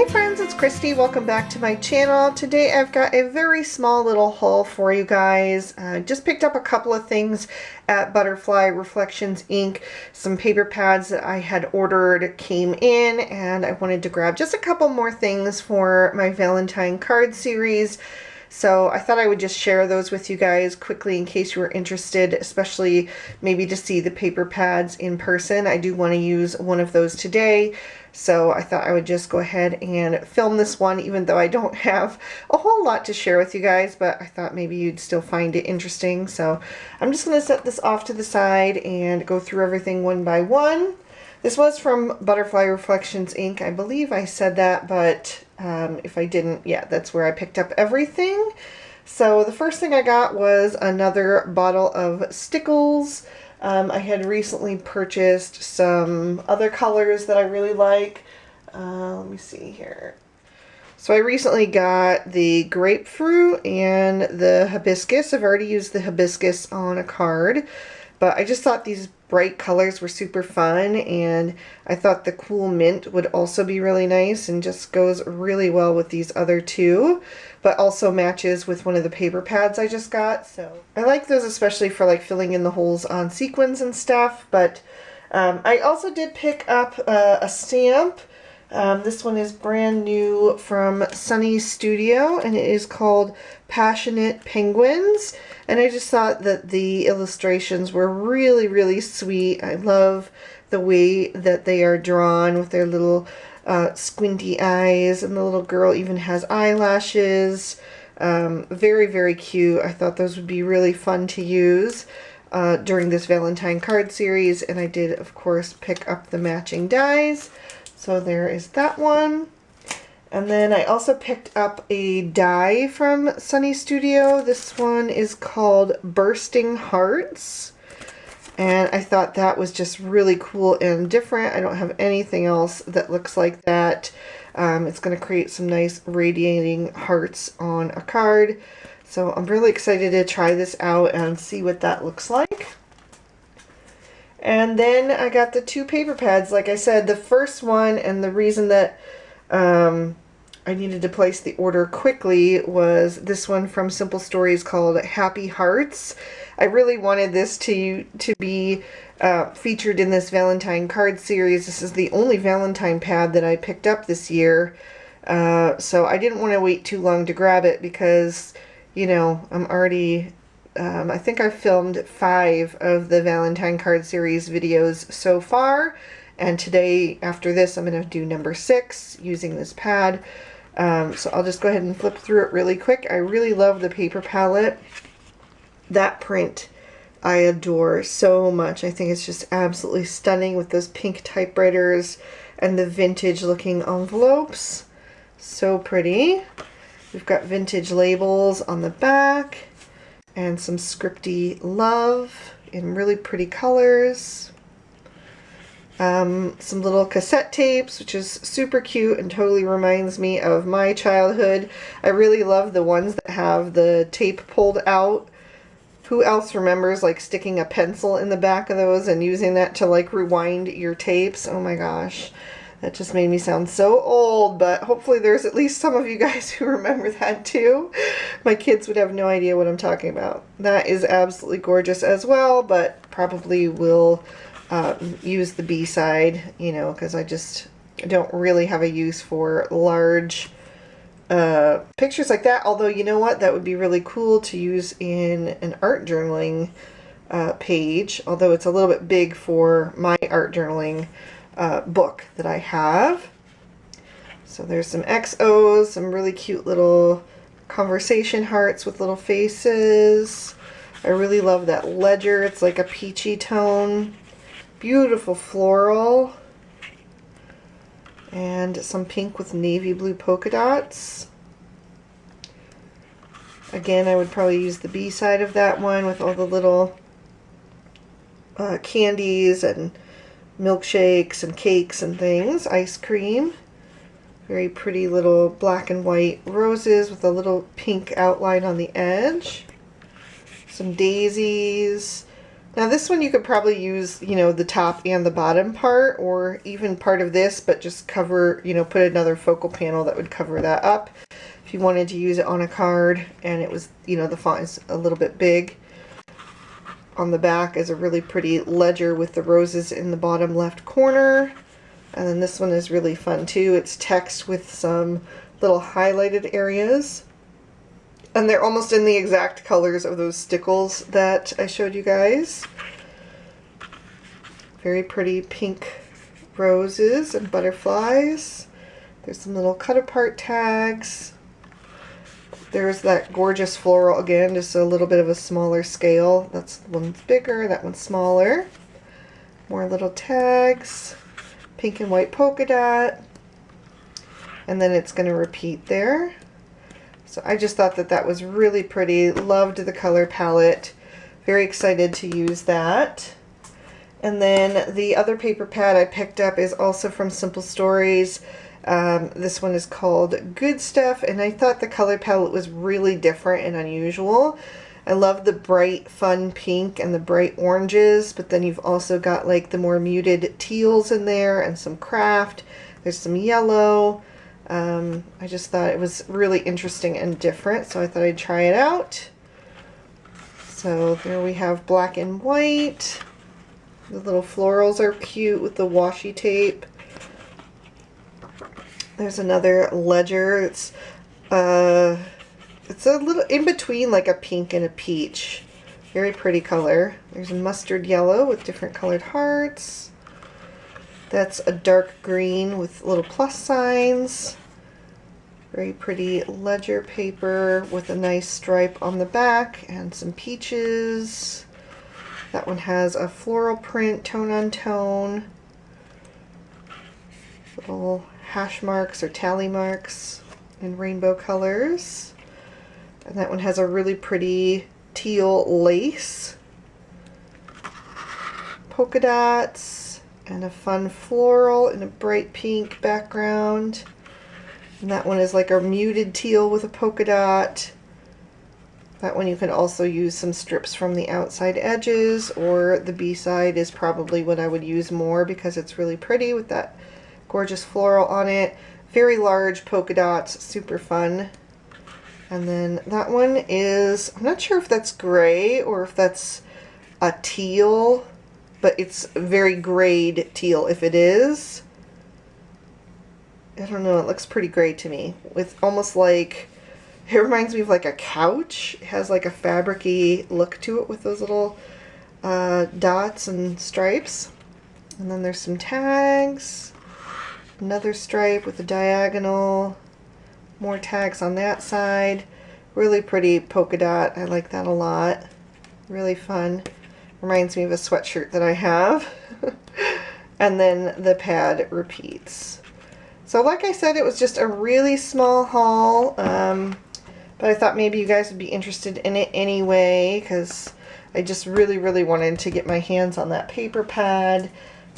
Hi friends, it's Christy. Welcome back to my channel. Today I've got a very small little haul for you guys. Just picked up a couple of things at Butterfly Reflections Inc. Some paper pads that I had ordered came in and I wanted to grab just a couple more things for my Valentine card series. So I thought I would just share those with you guys quickly in case you were interested, especially maybe to see the paper pads in person. I do want to use one of those today. So I thought I would just go ahead and film this one, even though I don't have a whole lot to share with you guys, but I thought maybe you'd still find it interesting. So I'm just going to set this off to the side and go through everything one by one. This was from Butterfly Reflections Inc. I believe I said that, but if I didn't, yeah, that's where I picked up everything. So the first thing I got was another bottle of Stickles. I had recently purchased some other colors that I really like. Let me see here. So I recently got the grapefruit and the hibiscus. I've already used the hibiscus on a card, but I just thought these bright colors were super fun, and I thought the cool mint would also be really nice and just goes really well with these other two, but also matches with one of the paper pads I just got. So I like those especially for like filling in the holes on sequins and stuff. But I also did pick up a stamp. This one is brand new from Sunny Studio, and it is called Passionate Penguins. And I just thought that the illustrations were really, really sweet. I love the way that they are drawn with their little squinty eyes, and the little girl even has eyelashes. Very, very cute. I thought those would be really fun to use during this Valentine card series, and I did, of course, pick up the matching dies. So there is that one. And then I also picked up a die from Sunny Studio. This one is called Bursting Hearts. And I thought that was just really cool and different. I don't have anything else that looks like that. It's going to create some nice radiating hearts on a card. So I'm really excited to try this out and see what that looks like. And then I got the two paper pads. Like I said, the first one, and the reason that I needed to place the order quickly, was this one from Simple Stories called Happy Hearts. I really wanted this to be featured in this Valentine card series. This is the only Valentine pad that I picked up this year. So I didn't want to wait too long to grab it because, you know, I'm already... I think I've filmed 5 of the Valentine card series videos so far, and today, after this, I'm going to do number 6 using this pad. So I'll just go ahead and flip through it really quick. I really love the paper palette. That print I adore so much. I think it's just absolutely stunning with those pink typewriters and the vintage looking envelopes. So pretty. We've got vintage labels on the back. And some scripty love in really pretty colors. Some little cassette tapes, which is super cute and totally reminds me of my childhood. I really love the ones that have the tape pulled out. Who else remembers like sticking a pencil in the back of those and using that to like rewind your tapes? Oh my gosh. That just made me sound so old, but hopefully there's at least some of you guys who remember that too. My kids would have no idea what I'm talking about. That is absolutely gorgeous as well, but probably will use the B-side, you know, because I just don't really have a use for large pictures like that. Although, you know what? That would be really cool to use in an art journaling page, although it's a little bit big for my art journaling book that I have. So there's some XOs, some really cute little conversation hearts with little faces. I really love that ledger. It's like a peachy tone. Beautiful floral. And some pink with navy blue polka dots. Again, I would probably use the B side of that one with all the little candies and milkshakes and cakes and things. Ice cream. Very pretty little black and white roses with a little pink outline on the edge. Some daisies. Now this one you could probably use, you know, the top and the bottom part, or even part of this, but just cover, you know, put another focal panel that would cover that up. If you wanted to use it on a card and it was, you know, the font is a little bit big. On the back is a really pretty ledger with the roses in the bottom left corner. And then this one is really fun too. It's text with some little highlighted areas. And they're almost in the exact colors of those Stickles that I showed you guys. Very pretty pink roses and butterflies. There's some little cut apart tags. There's that gorgeous floral again, just a little bit of a smaller scale. That's one's bigger, that one's smaller. More little tags. Pink and white polka dot. And then it's going to repeat there. So I just thought that that was really pretty. Loved the color palette. Very excited to use that. And then the other paper pad I picked up is also from Simple Stories. This one is called Good Stuff, and I thought the color palette was really different and unusual. I love the bright, fun pink and the bright oranges, but then you've also got like the more muted teals in there and some craft. There's some yellow. I just thought it was really interesting and different, so I thought I'd try it out. So there we have black and white. The little florals are cute with the washi tape. There's another ledger. It's a little in between like a pink and a peach. Very pretty color. There's a mustard yellow with different colored hearts. That's a dark green with little plus signs. Very pretty ledger paper with a nice stripe on the back and some peaches. That one has a floral print, tone on tone. Little hash marks or tally marks in rainbow colors. And that one has a really pretty teal lace. Polka dots and a fun floral in a bright pink background. And that one is like a muted teal with a polka dot. That one you can also use some strips from the outside edges, or the B side is probably what I would use more because it's really pretty with that gorgeous floral on it. Very large polka dots, super fun. And then that one is, I'm not sure if that's gray or if that's a teal, but it's very grayed teal if it is. I don't know, it looks pretty gray to me. With almost like, it reminds me of like a couch. It has like a fabric-y look to it with those little dots and stripes. And then there's some tags. Another stripe with a diagonal. More tags on that side. Really pretty polka dot. I like that a lot. Really fun. Reminds me of a sweatshirt that I have. And then the pad repeats. So like I said, it was just a really small haul. But I thought maybe you guys would be interested in it anyway, because I just really wanted to get my hands on that paper pad,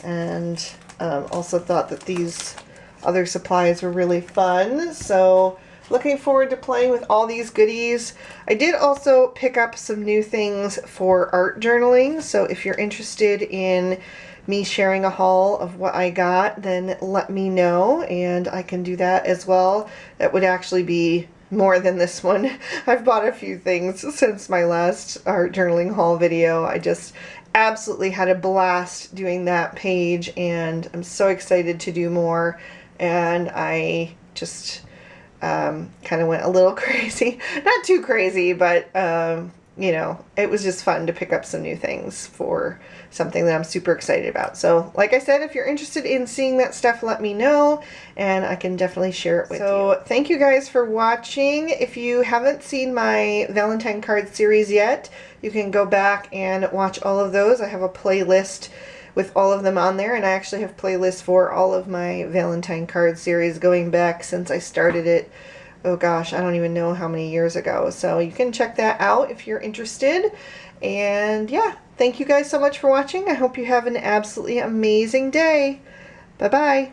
and also thought that these other supplies were really fun. So looking forward to playing with all these goodies. I did also pick up some new things for art journaling, so if you're interested in me sharing a haul of what I got, then let me know and I can do that as well. That would actually be more than this one. I've bought a few things since my last art journaling haul video. I just absolutely had a blast doing that page, and I'm so excited to do more. And I just kind of went a little crazy. Not too crazy, but you know, it was just fun to pick up some new things for something that I'm super excited about. So like I said, if you're interested in seeing that stuff, let me know and I can definitely share it with you. So thank you guys for watching. If you haven't seen my Valentine card series yet, you can go back and watch all of those. I have a playlist with all of them on there, and I actually have playlists for all of my Valentine card series going back since I started it. Oh gosh, I don't even know how many years ago. So you can check that out if you're interested. And yeah, thank you guys so much for watching. I hope you have an absolutely amazing day. Bye-bye.